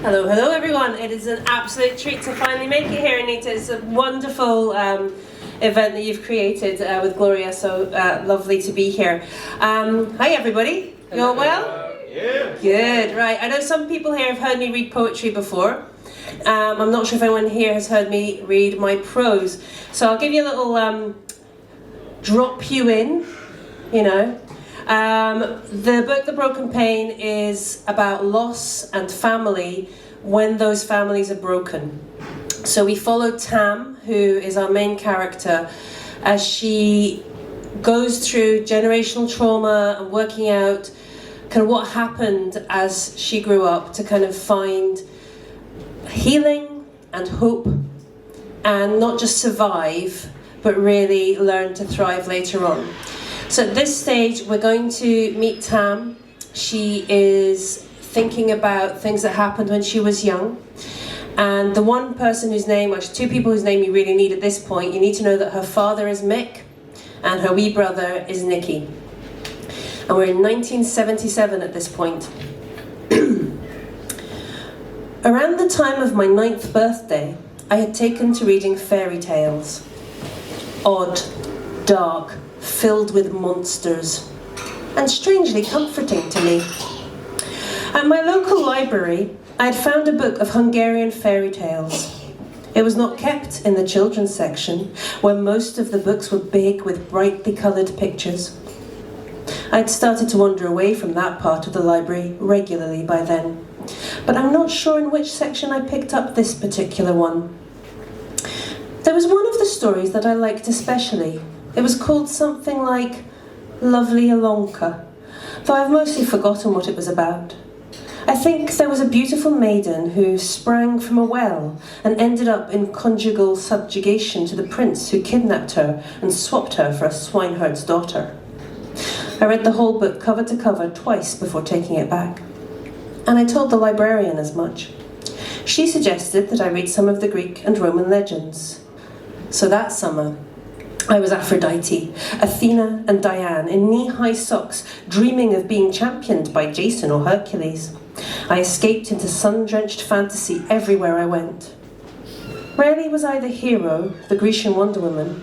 Hello, hello everyone. It is an absolute treat to finally make it here, Anita. It's a wonderful event that you've created with Gloria, so lovely to be here. Hi everybody, you all well? Yeah. Good, right. I know some people here have heard me read poetry before. I'm not sure if anyone here has heard me read my prose. So I'll give you a little drop you in, you know. The book, The Broken Pane, is about loss and family when those families are broken. So we follow Tam, who is our main character, as she goes through generational trauma and working out kind of what happened as she grew up to kind of find healing and hope and not just survive, but really learn to thrive later on. So at this stage, we're going to meet Tam. She is thinking about things that happened when she was young. And the one person whose name, actually two people whose name you really need at this point, you need to know that her father is Mick and her wee brother is Nicky. And we're in 1977 at this point. Around the time of my 9th birthday, I had taken to reading fairy tales. Odd, dark, filled with monsters, and strangely comforting to me. At my local library, I had found a book of Hungarian fairy tales. It was not kept in the children's section, where most of the books were big with brightly coloured pictures. I had started to wander away from that part of the library regularly by then, but I'm not sure in which section I picked up this particular one. There was one of the stories that I liked especially. It was called something like Lovely Alonka, though I've mostly forgotten what it was about. I think there was a beautiful maiden who sprang from a well and ended up in conjugal subjugation to the prince who kidnapped her and swapped her for a swineherd's daughter. I read the whole book cover to cover twice before taking it back, and I told the librarian as much. She suggested that I read some of the Greek and Roman legends. So that summer, I was Aphrodite, Athena and Diane in knee-high socks, dreaming of being championed by Jason or Hercules. I escaped into sun-drenched fantasy everywhere I went. Rarely was I the hero, the Grecian Wonder Woman.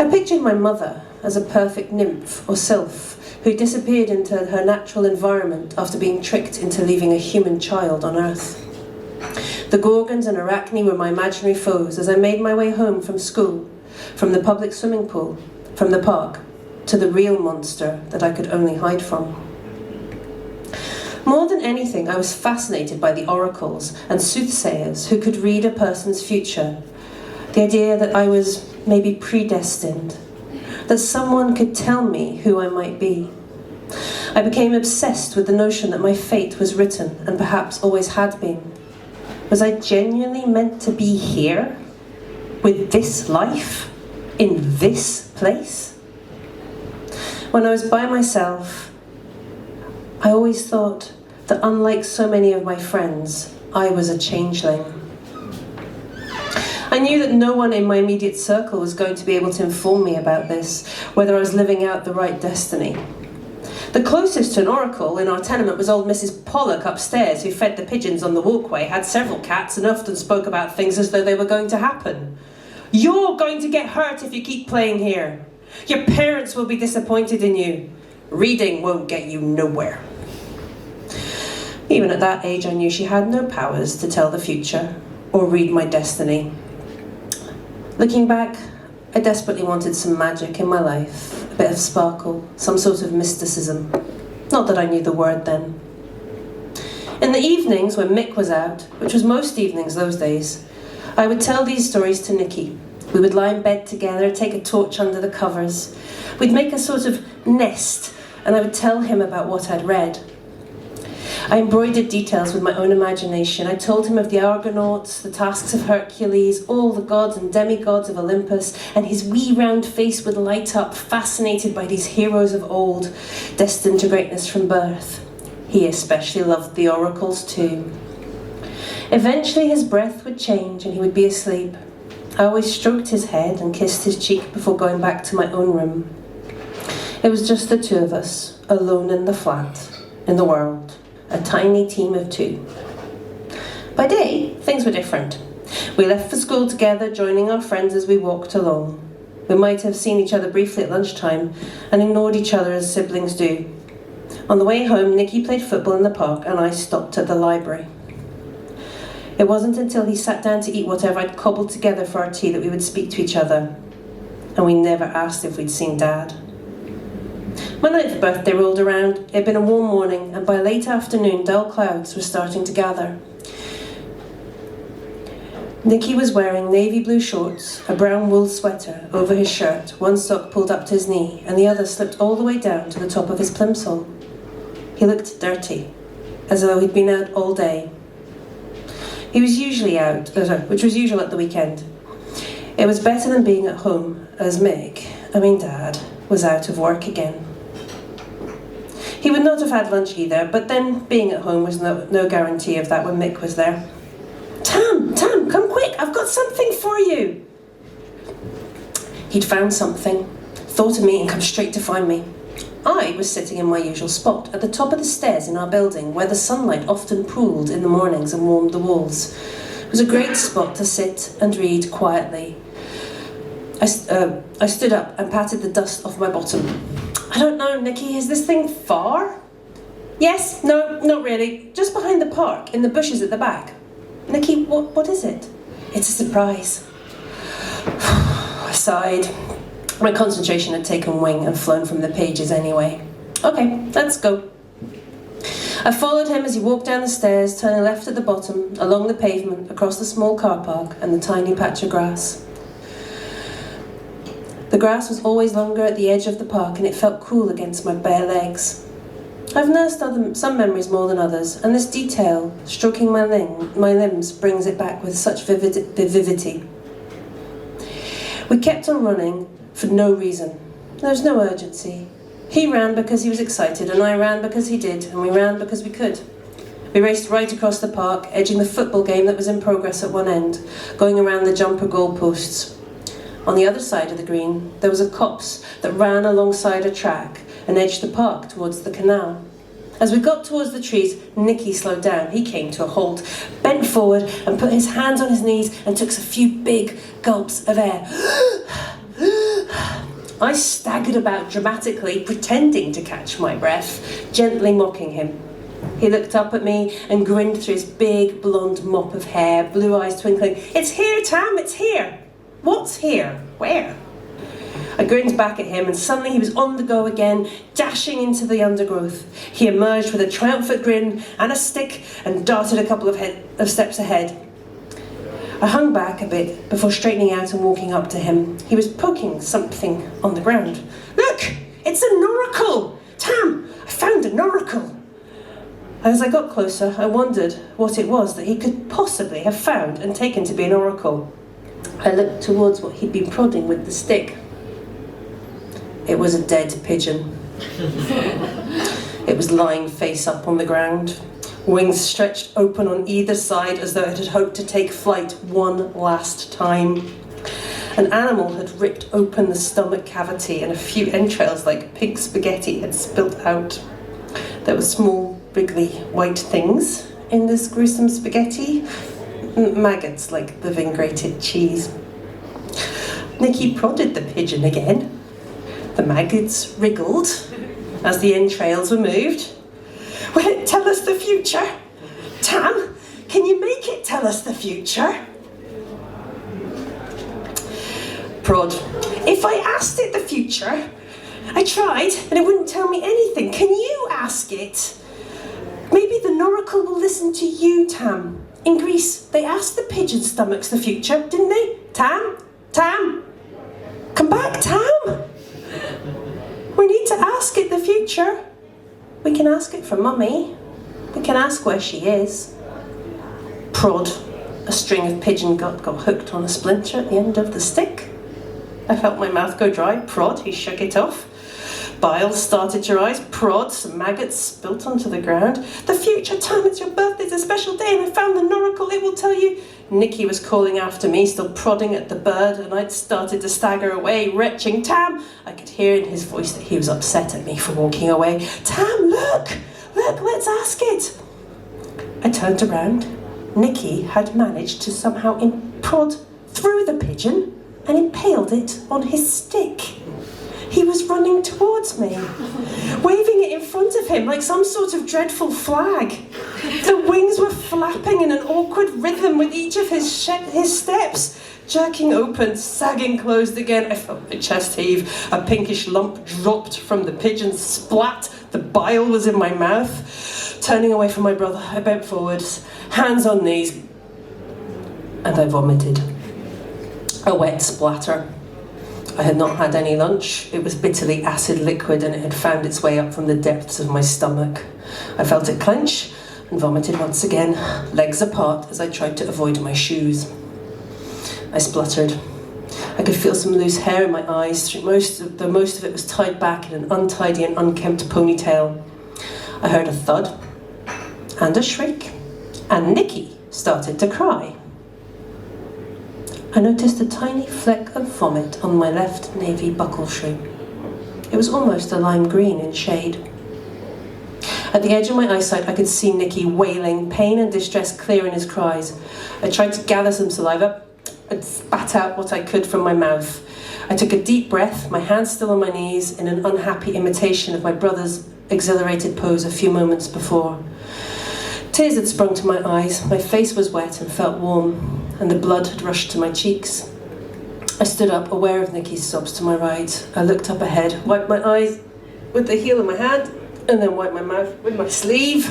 I pictured my mother as a perfect nymph or sylph who disappeared into her natural environment after being tricked into leaving a human child on Earth. The Gorgons and Arachne were my imaginary foes as I made my way home from school, from the public swimming pool, from the park, to the real monster that I could only hide from. More than anything, I was fascinated by the oracles and soothsayers who could read a person's future. The idea that I was maybe predestined, that someone could tell me who I might be. I became obsessed with the notion that my fate was written and perhaps always had been. Was I genuinely meant to be here? With this life? In this place? When I was by myself, I always thought that unlike so many of my friends, I was a changeling. I knew that no one in my immediate circle was going to be able to inform me about this, whether I was living out the right destiny. The closest to an oracle in our tenement was old Mrs. Pollock upstairs, who fed the pigeons on the walkway, had several cats, and often spoke about things as though they were going to happen. You're going to get hurt if you keep playing here. Your parents will be disappointed in you. Reading won't get you nowhere. Even at that age, I knew she had no powers to tell the future or read my destiny. Looking back, I desperately wanted some magic in my life, a bit of sparkle, some sort of mysticism. Not that I knew the word then. In the evenings when Mick was out, which was most evenings those days, I would tell these stories to Nicky. We would lie in bed together, take a torch under the covers. We'd make a sort of nest, and I would tell him about what I'd read. I embroidered details with my own imagination. I told him of the Argonauts, the tasks of Hercules, all the gods and demigods of Olympus, and his wee round face would light up, fascinated by these heroes of old, destined to greatness from birth. He especially loved the oracles too. Eventually his breath would change and he would be asleep. I always stroked his head and kissed his cheek before going back to my own room. It was just the two of us, alone in the flat, in the world, a tiny team of two. By day, things were different. We left for school together, joining our friends as we walked along. We might have seen each other briefly at lunchtime and ignored each other as siblings do. On the way home, Nicky played football in the park and I stopped at the library. It wasn't until he sat down to eat whatever I'd cobbled together for our tea that we would speak to each other. And we never asked if we'd seen Dad. My 9th birthday rolled around. It had been a warm morning, and by late afternoon, dull clouds were starting to gather. Nicky was wearing navy blue shorts, a brown wool sweater over his shirt, one sock pulled up to his knee, and the other slipped all the way down to the top of his plimsoll. He looked dirty, as though he'd been out all day. He was usually out, which was usual at the weekend. It was better than being at home, as Dad, was out of work again. He would not have had lunch either, but then being at home was no guarantee of that when Mick was there. Tam, come quick, I've got something for you. He'd found something, thought of me and come straight to find me. I was sitting in my usual spot, at the top of the stairs in our building, where the sunlight often pooled in the mornings and warmed the walls. It was a great spot to sit and read quietly. I stood up and patted the dust off my bottom. I don't know, Nicky, is this thing far? Yes, no, not really. Just behind the park, in the bushes at the back. Nicky, what is it? It's a surprise. I sighed. My concentration had taken wing and flown from the pages anyway. Okay, let's go. I followed him as he walked down the stairs, turning left at the bottom, along the pavement, across the small car park and the tiny patch of grass. The grass was always longer at the edge of the park and it felt cool against my bare legs. I've nursed some memories more than others, and this detail, stroking my limbs, brings it back with such vivacity. We kept on running for no reason. There was no urgency. He ran because he was excited, and I ran because he did, and we ran because we could. We raced right across the park, edging the football game that was in progress at one end, going around the jumper goalposts. On the other side of the green, there was a copse that ran alongside a track and edged the park towards the canal. As we got towards the trees, Nicky slowed down. He came to a halt, bent forward and put his hands on his knees and took a few big gulps of air. I staggered about dramatically, pretending to catch my breath, gently mocking him. He looked up at me and grinned through his big blonde mop of hair, blue eyes twinkling. It's here, Tam, it's here. What's here? Where? I grinned back at him and suddenly he was on the go again, dashing into the undergrowth. He emerged with a triumphant grin and a stick and darted a couple of steps ahead. I hung back a bit before straightening out and walking up to him. He was poking something on the ground. Look! It's an oracle! Tam! I found an oracle! As I got closer, I wondered what it was that he could possibly have found and taken to be an oracle. I looked towards what he'd been prodding with the stick. It was a dead pigeon. It was lying face up on the ground, wings stretched open on either side as though it had hoped to take flight one last time. An animal had ripped open the stomach cavity and a few entrails like pig spaghetti had spilt out. There were small, wriggly white things in this gruesome spaghetti. Maggots like the vingrated cheese. Nicky prodded the pigeon again. The maggots wriggled as the entrails were moved. Will it tell us the future? Tam, can you make it tell us the future? Prod. If I asked it the future, I tried and it wouldn't tell me anything. Can you ask it? Maybe the Noracle will listen to you, Tam. In Greece, they asked the pigeon stomachs the future, didn't they? Tam? Tam? Come back, Tam! We need to ask it the future. We can ask it for Mummy. We can ask where she is. Prod. A string of pigeon gut got hooked on a splinter at the end of the stick. I felt my mouth go dry. Prod. He shook it off. Bile started to rise. Prod. Some maggots spilt onto the ground. The future, Tam, it's your birthday. It's a special day and I found the Noracle. It will tell you. Nicky was calling after me, still prodding at the bird, and I'd started to stagger away, retching. Tam! I could hear in his voice that he was upset at me for walking away. Tam, look! Look, let's ask it! I turned around. Nicky had managed to somehow prod through the pigeon and impaled it on his stick. He was running towards me, waving it in front of him like some sort of dreadful flag. The wings were flapping in an awkward rhythm with each of his steps, jerking open, sagging closed again. I felt my chest heave. A pinkish lump dropped from the pigeon, splat. The bile was in my mouth. Turning away from my brother, I bent forwards, hands on knees, and I vomited. A wet splatter. I had not had any lunch. It was bitterly acid liquid and it had found its way up from the depths of my stomach. I felt it clench and vomited once again, legs apart as I tried to avoid my shoes. I spluttered. I could feel some loose hair in my eyes. Most of it was tied back in an untidy and unkempt ponytail. I heard a thud and a shriek, and Nicky started to cry. I noticed a tiny fleck of vomit on my left navy buckle shoe. It was almost a lime green in shade. At the edge of my eyesight, I could see Nicky wailing, pain and distress clear in his cries. I tried to gather some saliva and spat out what I could from my mouth. I took a deep breath, my hands still on my knees, in an unhappy imitation of my brother's exhilarated pose a few moments before. Tears had sprung to my eyes, my face was wet and felt warm, and the blood had rushed to my cheeks. I stood up, aware of Nicky's sobs to my right. I looked up ahead, wiped my eyes with the heel of my hand, and then wiped my mouth with my sleeve.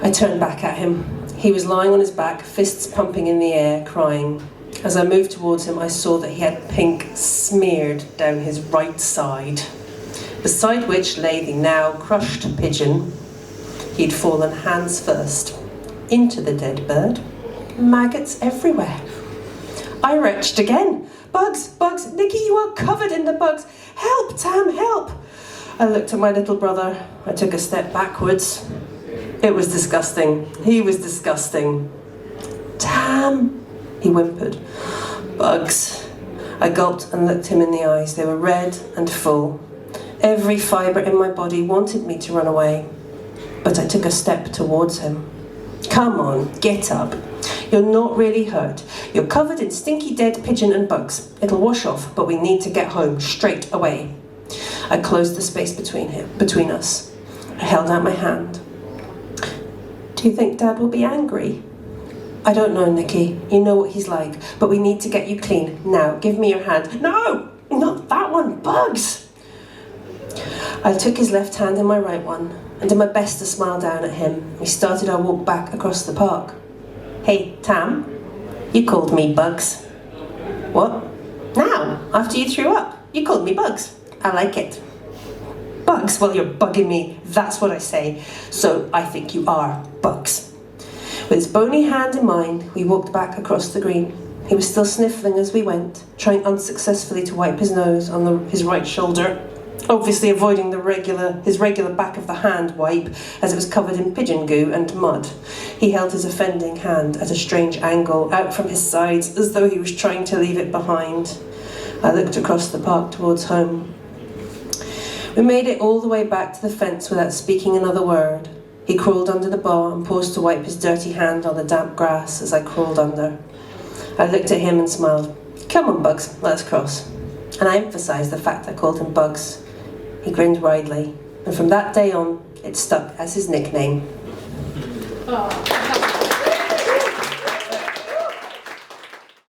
I turned back at him. He was lying on his back, fists pumping in the air, crying. As I moved towards him, I saw that he had pink smeared down his right side, beside which lay the now crushed pigeon. He'd fallen hands first into the dead bird. Maggots everywhere. I retched again. Bugs, bugs, Nicky, you are covered in the bugs. Help, Tam, help. I looked at my little brother. I took a step backwards. It was disgusting. He was disgusting. Tam, he whimpered. Bugs. I gulped and looked him in the eyes. They were red and full. Every fibre in my body wanted me to run away. But I took a step towards him. Come on, get up. You're not really hurt. You're covered in stinky dead pigeon and bugs. It'll wash off, but we need to get home straight away. I closed the space between us. I held out my hand. Do you think Dad will be angry? I don't know, Nicky. You know what he's like, but we need to get you clean. Now, give me your hand. No, not that one, bugs! I took his left hand in my right one, and did my best to smile down at him. We started our walk back across the park. Hey, Tam, you called me Bugs. What? Now, after you threw up, you called me Bugs. I like it. Bugs? Well, you're bugging me. That's what I say. So I think you are Bugs. With his bony hand in mine, we walked back across the green. He was still sniffling as we went, trying unsuccessfully to wipe his nose on his right shoulder, obviously avoiding his regular back of the hand wipe as it was covered in pigeon goo and mud. He held his offending hand at a strange angle out from his sides as though he was trying to leave it behind. I looked across the park towards home. We made it all the way back to the fence without speaking another word. He crawled under the bar and paused to wipe his dirty hand on the damp grass as I crawled under. I looked at him and smiled. Come on, Bugs, let's cross. And I emphasised the fact I called him Bugs. He grinned widely, and from that day on, it stuck as his nickname. Oh.